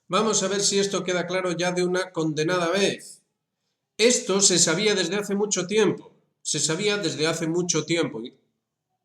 Vamos a ver si esto queda claro ya de una condenada vez. Esto se sabía desde hace mucho tiempo. Se sabía desde hace mucho tiempo.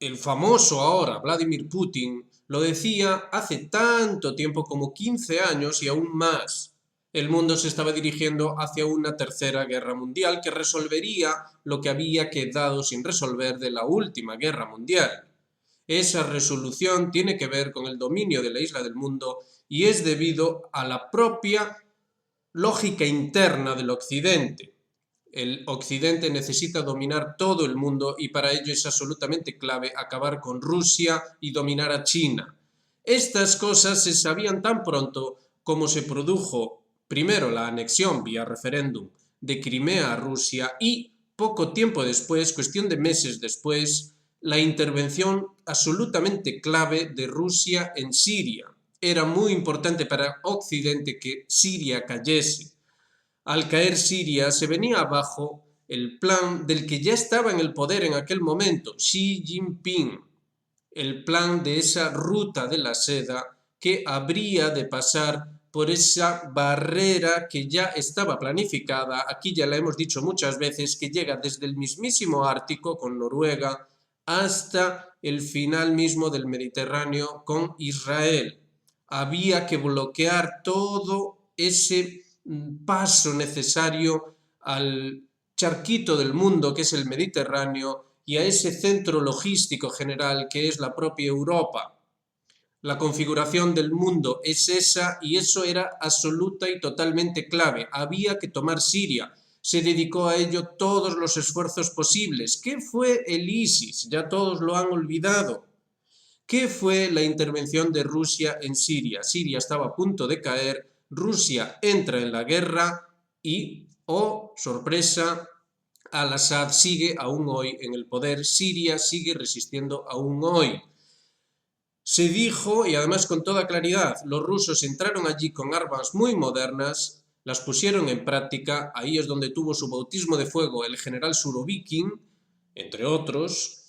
El famoso ahora Vladimir Putin lo decía hace tanto tiempo como 15 años y aún más. El mundo se estaba dirigiendo hacia una tercera guerra mundial que resolvería lo que había quedado sin resolver de la última guerra mundial. Esa resolución tiene que ver con el dominio de la isla del mundo y es debido a la propia lógica interna del Occidente. El Occidente necesita dominar todo el mundo y para ello es absolutamente clave acabar con Rusia y dominar a China. Estas cosas se sabían tan pronto como se produjo primero la anexión vía referéndum de Crimea a Rusia y poco tiempo después, cuestión de meses después, la intervención absolutamente clave de Rusia en Siria. Era muy importante para Occidente que Siria cayese. Al caer Siria se venía abajo el plan del que ya estaba en el poder en aquel momento, Xi Jinping, el plan de esa ruta de la seda que habría de pasar por esa barrera que ya estaba planificada, aquí ya la hemos dicho muchas veces, que llega desde el mismísimo Ártico con Noruega hasta el final mismo del Mediterráneo con Israel. Había que bloquear todo ese paso necesario al charquito del mundo que es el Mediterráneo y a ese centro logístico general que es la propia Europa. La configuración del mundo es esa y eso era absoluta y totalmente clave. Había que tomar Siria. Se dedicó a ello todos los esfuerzos posibles. ¿Qué fue el ISIS? Ya todos lo han olvidado. ¿Qué fue la intervención de Rusia en Siria? Siria estaba a punto de caer, Rusia entra en la guerra y, oh sorpresa, Al-Assad sigue aún hoy en el poder, Siria sigue resistiendo aún hoy. Se dijo, y además con toda claridad, los rusos entraron allí con armas muy modernas, las pusieron en práctica, ahí es donde tuvo su bautismo de fuego el general Surovikin, entre otros.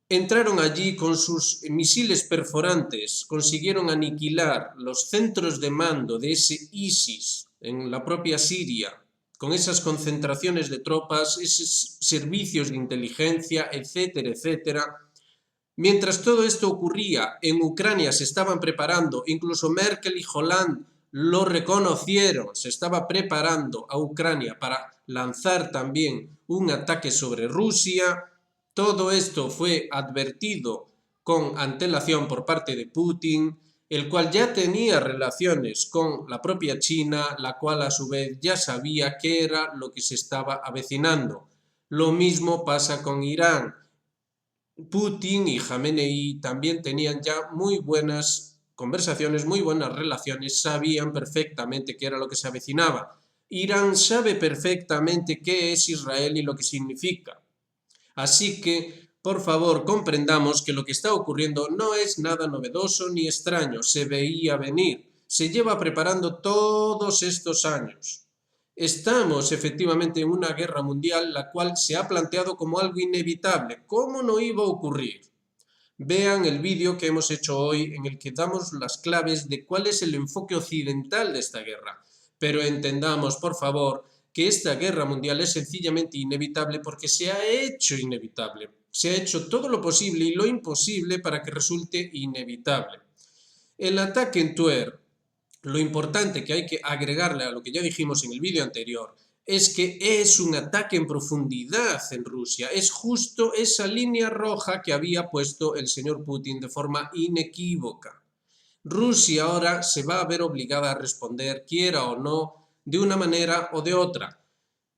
Entraron allí con sus misiles perforantes, consiguieron aniquilar los centros de mando de ese ISIS en la propia Siria, con esas concentraciones de tropas, esos servicios de inteligencia, etcétera, etcétera. Mientras todo esto ocurría, en Ucrania se estaban preparando, incluso Merkel y Hollande lo reconocieron, se estaba preparando a Ucrania para lanzar también un ataque sobre Rusia. Todo esto fue advertido con antelación por parte de Putin, el cual ya tenía relaciones con la propia China, la cual a su vez ya sabía qué era lo que se estaba avecinando. Lo mismo pasa con Irán. Putin y Jamenei también tenían ya muy buenas conversaciones, muy buenas relaciones, sabían perfectamente qué era lo que se avecinaba. Irán sabe perfectamente qué es Israel y lo que significa. Así que, por favor, comprendamos que lo que está ocurriendo no es nada novedoso ni extraño, se veía venir, se lleva preparando todos estos años. Estamos efectivamente en una guerra mundial la cual se ha planteado como algo inevitable. ¿Cómo no iba a ocurrir? Vean el vídeo que hemos hecho hoy en el que damos las claves de cuál es el enfoque occidental de esta guerra. Pero entendamos, por favor, que esta guerra mundial es sencillamente inevitable porque se ha hecho inevitable. Se ha hecho todo lo posible y lo imposible para que resulte inevitable. El ataque en Tver, lo importante que hay que agregarle a lo que ya dijimos en el vídeo anterior, es que es un ataque en profundidad en Rusia, es justo esa línea roja que había puesto el señor Putin de forma inequívoca. Rusia ahora se va a ver obligada a responder, quiera o no, de una manera o de otra.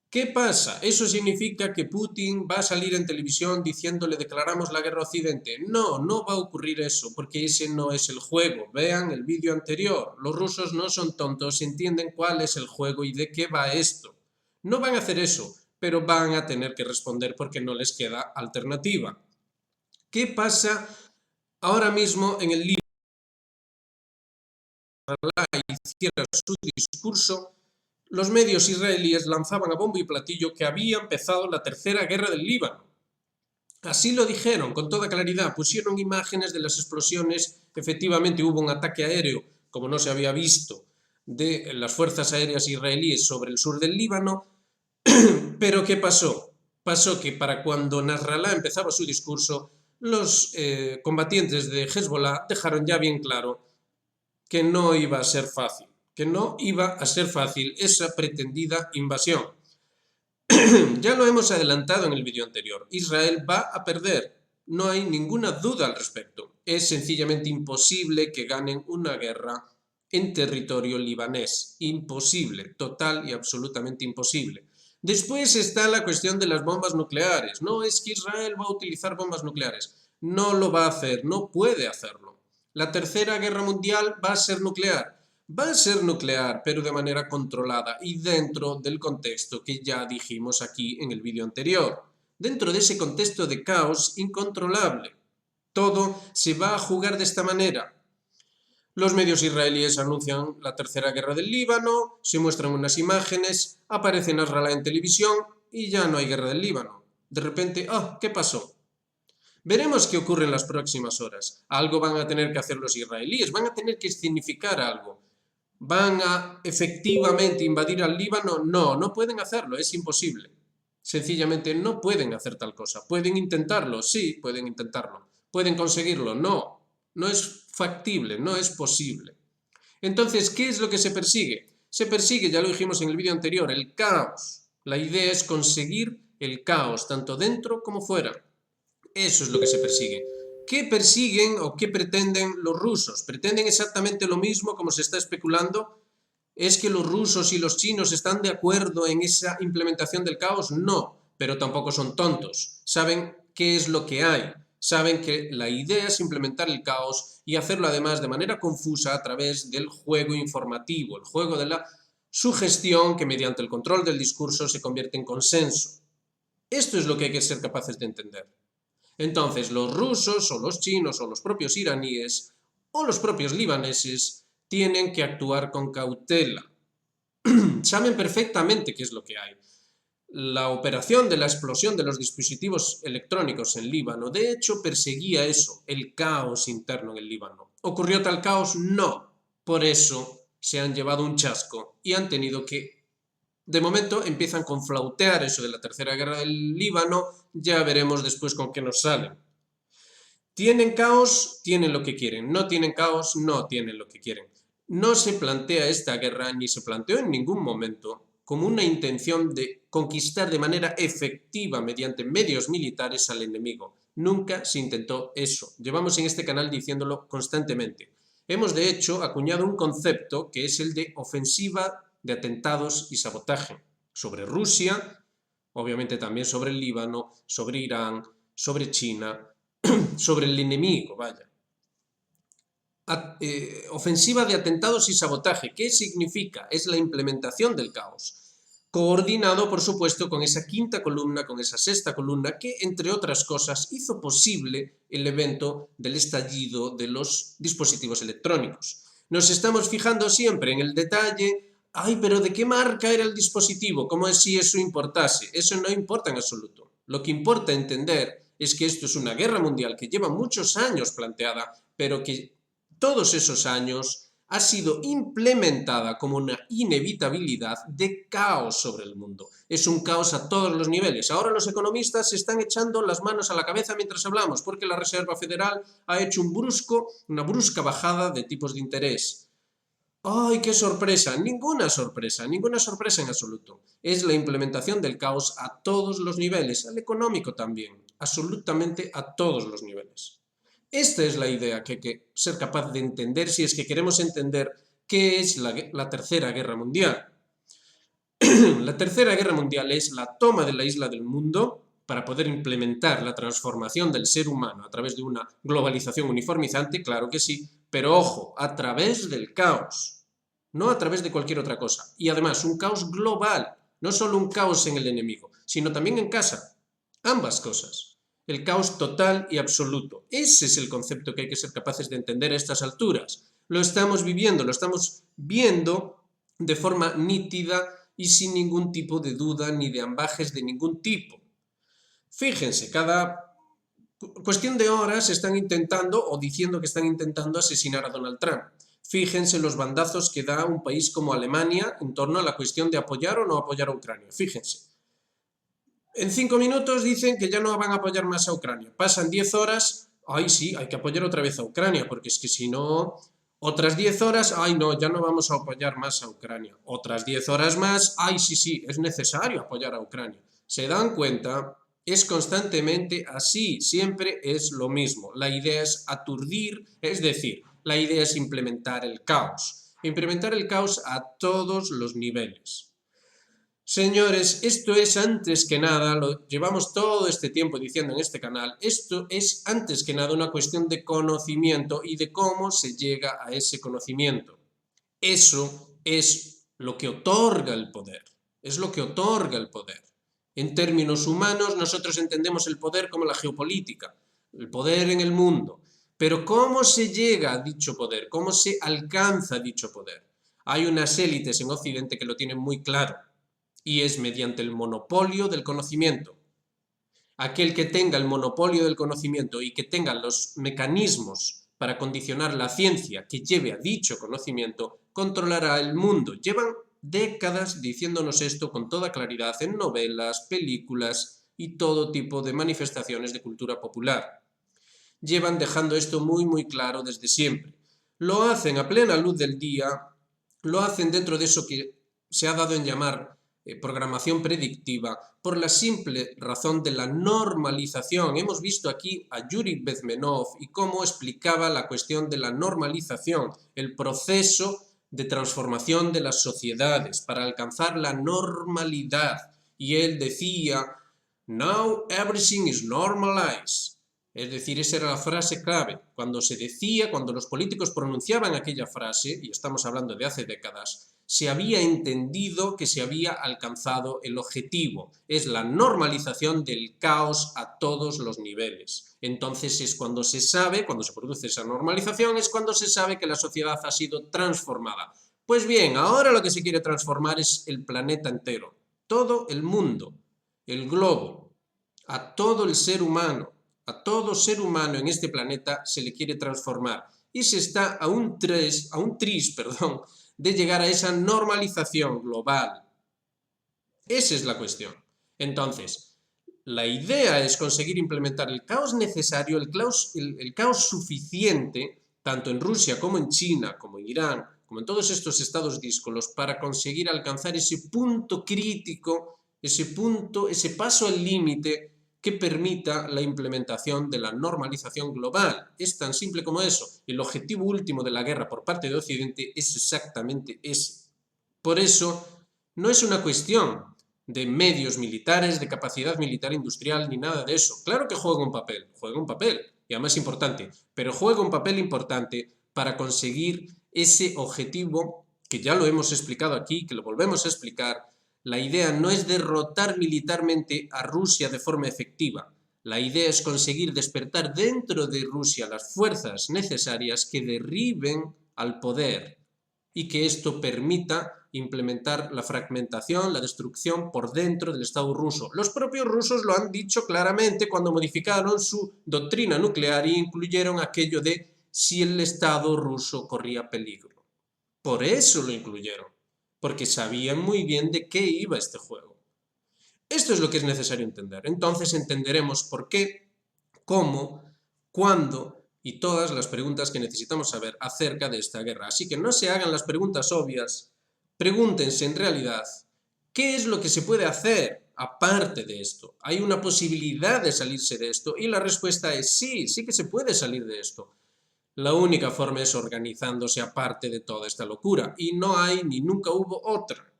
¿Qué pasa? ¿Eso significa que Putin va a salir en televisión diciéndole declaramos la guerra a Occidente? No, no va a ocurrir eso, porque ese no es el juego. Vean el vídeo anterior. Los rusos no son tontos, entienden cuál es el juego y de qué va esto. No van a hacer eso, pero van a tener que responder porque no les queda alternativa. ¿Qué pasa ahora mismo en el libro? Hiciera su discurso, los medios israelíes lanzaban a bombo y platillo que había empezado la tercera guerra del Líbano. Así lo dijeron con toda claridad, pusieron imágenes de las explosiones, efectivamente hubo un ataque aéreo como no se había visto de las fuerzas aéreas israelíes sobre el sur del Líbano. Pero ¿qué pasó? Pasó que para cuando Nasrallah empezaba su discurso, los combatientes de Hezbollah dejaron ya bien claro que no iba a ser fácil, que no iba a ser fácil esa pretendida invasión. Ya lo hemos adelantado en el vídeo anterior, Israel va a perder, no hay ninguna duda al respecto. Es sencillamente imposible que ganen una guerra en territorio libanés. Imposible, total y absolutamente imposible. Después está la cuestión de las bombas nucleares. No es que Israel va a utilizar bombas nucleares. No lo va a hacer, no puede hacerlo. La tercera guerra mundial va a ser nuclear. Va a ser nuclear, pero de manera controlada y dentro del contexto que ya dijimos aquí en el vídeo anterior. Dentro de ese contexto de caos incontrolable. Todo se va a jugar de esta manera. Los medios israelíes anuncian la tercera guerra del Líbano, se muestran unas imágenes, aparece Nasrallah en televisión y ya no hay guerra del Líbano. De repente, ¿qué pasó? Veremos qué ocurre en las próximas horas. Algo van a tener que hacer los israelíes, van a tener que significar algo. ¿Van a efectivamente invadir al Líbano? No, no pueden hacerlo, es imposible. Sencillamente no pueden hacer tal cosa. ¿Pueden intentarlo? Sí, pueden intentarlo. ¿Pueden conseguirlo? No, no es factible, no es posible. Entonces, ¿qué es lo que se persigue? Se persigue, ya lo dijimos en el vídeo anterior, el caos. La idea es conseguir el caos, tanto dentro como fuera. Eso es lo que se persigue. ¿Qué persiguen o qué pretenden los rusos? ¿Pretenden exactamente lo mismo como se está especulando? ¿Es que los rusos y los chinos están de acuerdo en esa implementación del caos? No, pero tampoco son tontos. Saben qué es lo que hay. Saben que la idea es implementar el caos y hacerlo además de manera confusa a través del juego informativo, el juego de la sugestión que mediante el control del discurso se convierte en consenso. Esto es lo que hay que ser capaces de entender. Entonces, los rusos o los chinos o los propios iraníes o los propios libaneses tienen que actuar con cautela. Saben perfectamente qué es lo que hay. La operación de la explosión de los dispositivos electrónicos en Líbano, de hecho, perseguía eso, el caos interno en el Líbano. ¿Ocurrió tal caos? No. Por eso se han llevado un chasco y han tenido que de momento empiezan con flautear eso de la tercera guerra del Líbano, ya veremos después con qué nos salen. Tienen caos, tienen lo que quieren. No tienen caos, no tienen lo que quieren. No se plantea esta guerra, ni se planteó en ningún momento, como una intención de conquistar de manera efectiva mediante medios militares al enemigo. Nunca se intentó eso. Llevamos en este canal diciéndolo constantemente. Hemos de hecho acuñado un concepto que es el de ofensiva de atentados y sabotaje sobre Rusia, obviamente también sobre el Líbano, sobre Irán, sobre China, sobre el enemigo, vaya. Ofensiva de atentados y sabotaje. ¿Qué significa? Es la implementación del caos. Coordinado, por supuesto, con esa quinta columna, con esa sexta columna, que, entre otras cosas, hizo posible el evento del estallido de los dispositivos electrónicos. Nos estamos fijando siempre en el detalle. Ay, pero ¿de qué marca era el dispositivo? Como si eso importase. Eso no importa en absoluto. Lo que importa entender es que esto es una guerra mundial que lleva muchos años planteada, pero que todos esos años ha sido implementada como una inevitabilidad de caos sobre el mundo. Es un caos a todos los niveles. Ahora los economistas se están echando las manos a la cabeza mientras hablamos, porque la Reserva Federal ha hecho una brusca bajada de tipos de interés. ¡Ay, qué sorpresa! Ninguna sorpresa en absoluto. Es la implementación del caos a todos los niveles, al económico también, absolutamente a todos los niveles. Esta es la idea que hay que ser capaz de entender si es que queremos entender qué es la Tercera Guerra Mundial. La Tercera Guerra Mundial es la toma de la isla del mundo para poder implementar la transformación del ser humano a través de una globalización uniformizante, claro que sí, pero ojo, a través del caos, no a través de cualquier otra cosa. Y además, un caos global, no solo un caos en el enemigo, sino también en casa. Ambas cosas. El caos total y absoluto. Ese es el concepto que hay que ser capaces de entender a estas alturas. Lo estamos viviendo, lo estamos viendo de forma nítida y sin ningún tipo de duda ni de ambajes de ningún tipo. Fíjense, cada cuestión de horas están intentando o diciendo que están intentando asesinar a Donald Trump. Fíjense los bandazos que da un país como Alemania en torno a la cuestión de apoyar o no apoyar a Ucrania. Fíjense. En 5 minutos dicen que ya no van a apoyar más a Ucrania. Pasan 10 horas, ay sí, hay que apoyar otra vez a Ucrania, porque es que si no, otras 10 horas, ay no, ya no vamos a apoyar más a Ucrania. Otras 10 horas más, ay sí, sí, es necesario apoyar a Ucrania. ¿Se dan cuenta? Es constantemente así, siempre es lo mismo. La idea es aturdir, es decir, la idea es implementar el caos. Implementar el caos a todos los niveles. Señores, esto es antes que nada, lo llevamos todo este tiempo diciendo en este canal, esto es antes que nada una cuestión de conocimiento y de cómo se llega a ese conocimiento. Eso es lo que otorga el poder, es lo que otorga el poder. En términos humanos, nosotros entendemos el poder como la geopolítica, el poder en el mundo. Pero ¿cómo se llega a dicho poder? ¿Cómo se alcanza dicho poder? Hay unas élites en Occidente que lo tienen muy claro y es mediante el monopolio del conocimiento. Aquel que tenga el monopolio del conocimiento y que tenga los mecanismos para condicionar la ciencia que lleve a dicho conocimiento, controlará el mundo. Llevan décadas diciéndonos esto con toda claridad en novelas, películas y todo tipo de manifestaciones de cultura popular. Llevan dejando esto muy claro desde siempre. Lo hacen a plena luz del día, lo hacen dentro de eso que se ha dado en llamar programación predictiva, por la simple razón de la normalización. Hemos visto aquí a Yuri Bezmenov y cómo explicaba la cuestión de la normalización, el proceso de transformación de las sociedades para alcanzar la normalidad. Y él decía, "Now everything is normalized". Es decir, esa era la frase clave. Cuando se decía, cuando los políticos pronunciaban aquella frase, y estamos hablando de hace décadas, se había entendido que se había alcanzado el objetivo. Es la normalización del caos a todos los niveles. Entonces es cuando se sabe, cuando se produce esa normalización, es cuando se sabe que la sociedad ha sido transformada. Pues bien, ahora lo que se quiere transformar es el planeta entero, todo el mundo, el globo, a todo el ser humano. A todo ser humano en este planeta se le quiere transformar y se está a un tris, de llegar a esa normalización global. Esa es la cuestión. Entonces, la idea es conseguir implementar el caos necesario, el caos suficiente, tanto en Rusia como en China, como en Irán, como en todos estos estados díscolos, para conseguir alcanzar ese punto crítico, ese paso al límite que permita la implementación de la normalización global. Es tan simple como eso. El objetivo último de la guerra por parte de Occidente es exactamente ese. Por eso, no es una cuestión de medios militares, de capacidad militar industrial, ni nada de eso. Claro que juega un papel, y además importante, pero juega un papel importante para conseguir ese objetivo que ya lo hemos explicado aquí, que lo volvemos a explicar. La idea no es derrotar militarmente a Rusia de forma efectiva. La idea es conseguir despertar dentro de Rusia las fuerzas necesarias que derriben al poder y que esto permita implementar la fragmentación, la destrucción por dentro del Estado ruso. Los propios rusos lo han dicho claramente cuando modificaron su doctrina nuclear e incluyeron aquello de si el Estado ruso corría peligro. Por eso lo incluyeron, porque sabían muy bien de qué iba este juego. Esto es lo que es necesario entender. Entonces entenderemos por qué, cómo, cuándo y todas las preguntas que necesitamos saber acerca de esta guerra. Así que no se hagan las preguntas obvias, pregúntense en realidad qué es lo que se puede hacer aparte de esto. ¿Hay una posibilidad de salirse de esto? Y la respuesta es sí, sí que se puede salir de esto. La única forma es organizándose aparte de toda esta locura, y no hay ni nunca hubo otra.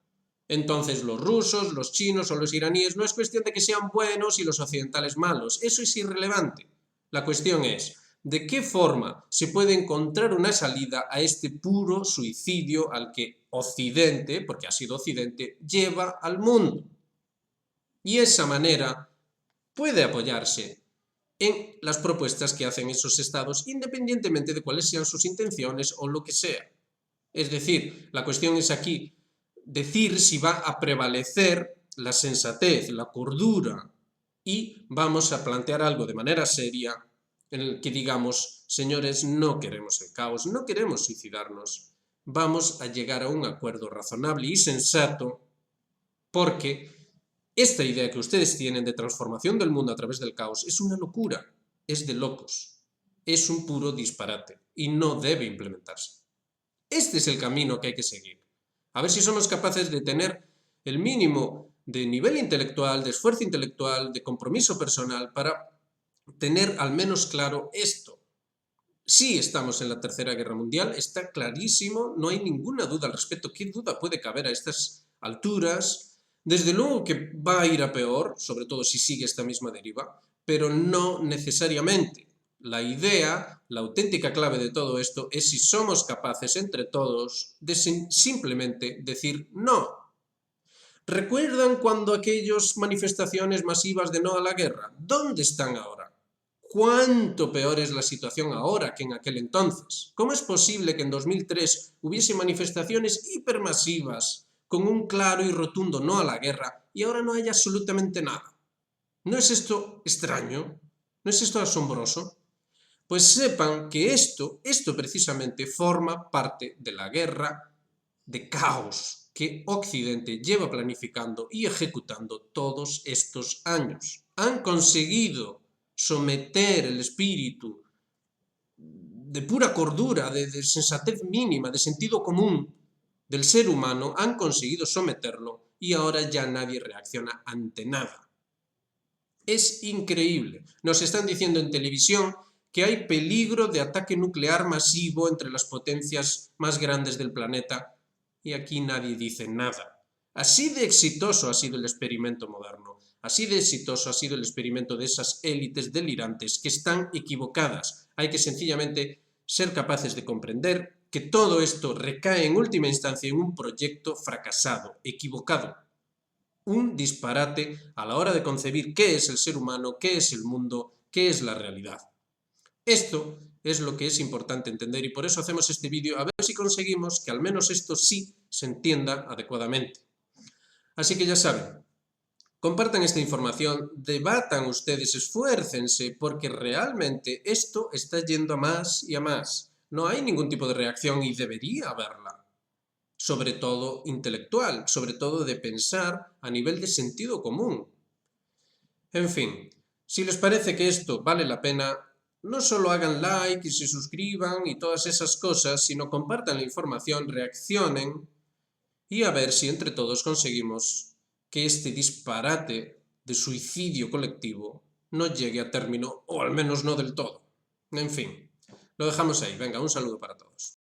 Entonces los rusos, los chinos o los iraníes no es cuestión de que sean buenos y los occidentales malos, eso es irrelevante. La cuestión es, ¿de qué forma se puede encontrar una salida a este puro suicidio al que Occidente, porque ha sido Occidente, lleva al mundo? Y esa manera puede apoyarse en las propuestas que hacen esos estados, independientemente de cuáles sean sus intenciones o lo que sea. Es decir, la cuestión es aquí decir si va a prevalecer la sensatez, la cordura, y vamos a plantear algo de manera seria en el que digamos, señores, no queremos el caos, no queremos suicidarnos, vamos a llegar a un acuerdo razonable y sensato, porque esta idea que ustedes tienen de transformación del mundo a través del caos es una locura, es de locos, es un puro disparate y no debe implementarse. Este es el camino que hay que seguir. A ver si somos capaces de tener el mínimo de nivel intelectual, de esfuerzo intelectual, de compromiso personal para tener al menos claro esto. Sí estamos en la Tercera Guerra Mundial, está clarísimo, no hay ninguna duda al respecto. ¿Qué duda puede caber a estas alturas? Desde luego que va a ir a peor, sobre todo si sigue esta misma deriva, pero no necesariamente. La idea, la auténtica clave de todo esto es si somos capaces entre todos de simplemente decir no. ¿Recuerdan cuando aquellas manifestaciones masivas de no a la guerra? ¿Dónde están ahora? ¿Cuánto peor es la situación ahora que en aquel entonces? ¿Cómo es posible que en 2003 hubiese manifestaciones hipermasivas con un claro y rotundo no a la guerra y ahora no haya absolutamente nada? ¿No es esto extraño? ¿No es esto asombroso? Pues sepan que esto precisamente forma parte de la guerra de caos que Occidente lleva planificando y ejecutando todos estos años. Han conseguido someter el espíritu de pura cordura, de sensatez mínima, de sentido común del ser humano, han conseguido someterlo y ahora ya nadie reacciona ante nada. Es increíble. Nos están diciendo en televisión que hay peligro de ataque nuclear masivo entre las potencias más grandes del planeta y aquí nadie dice nada. Así de exitoso ha sido el experimento moderno, así de exitoso ha sido el experimento de esas élites delirantes que están equivocadas. Hay que sencillamente ser capaces de comprender que todo esto recae en última instancia en un proyecto fracasado, equivocado. Un disparate a la hora de concebir qué es el ser humano, qué es el mundo, qué es la realidad. Esto es lo que es importante entender y por eso hacemos este vídeo, a ver si conseguimos que al menos esto sí se entienda adecuadamente. Así que ya saben, compartan esta información, debatan ustedes, esfuércense, porque realmente esto está yendo a más y a más. No hay ningún tipo de reacción y debería haberla. Sobre todo intelectual, sobre todo de pensar a nivel de sentido común. En fin, si les parece que esto vale la pena, no solo hagan like y se suscriban y todas esas cosas, sino compartan la información, reaccionen y a ver si entre todos conseguimos que este disparate de suicidio colectivo no llegue a término, o al menos no del todo. En fin, lo dejamos ahí. Venga, un saludo para todos.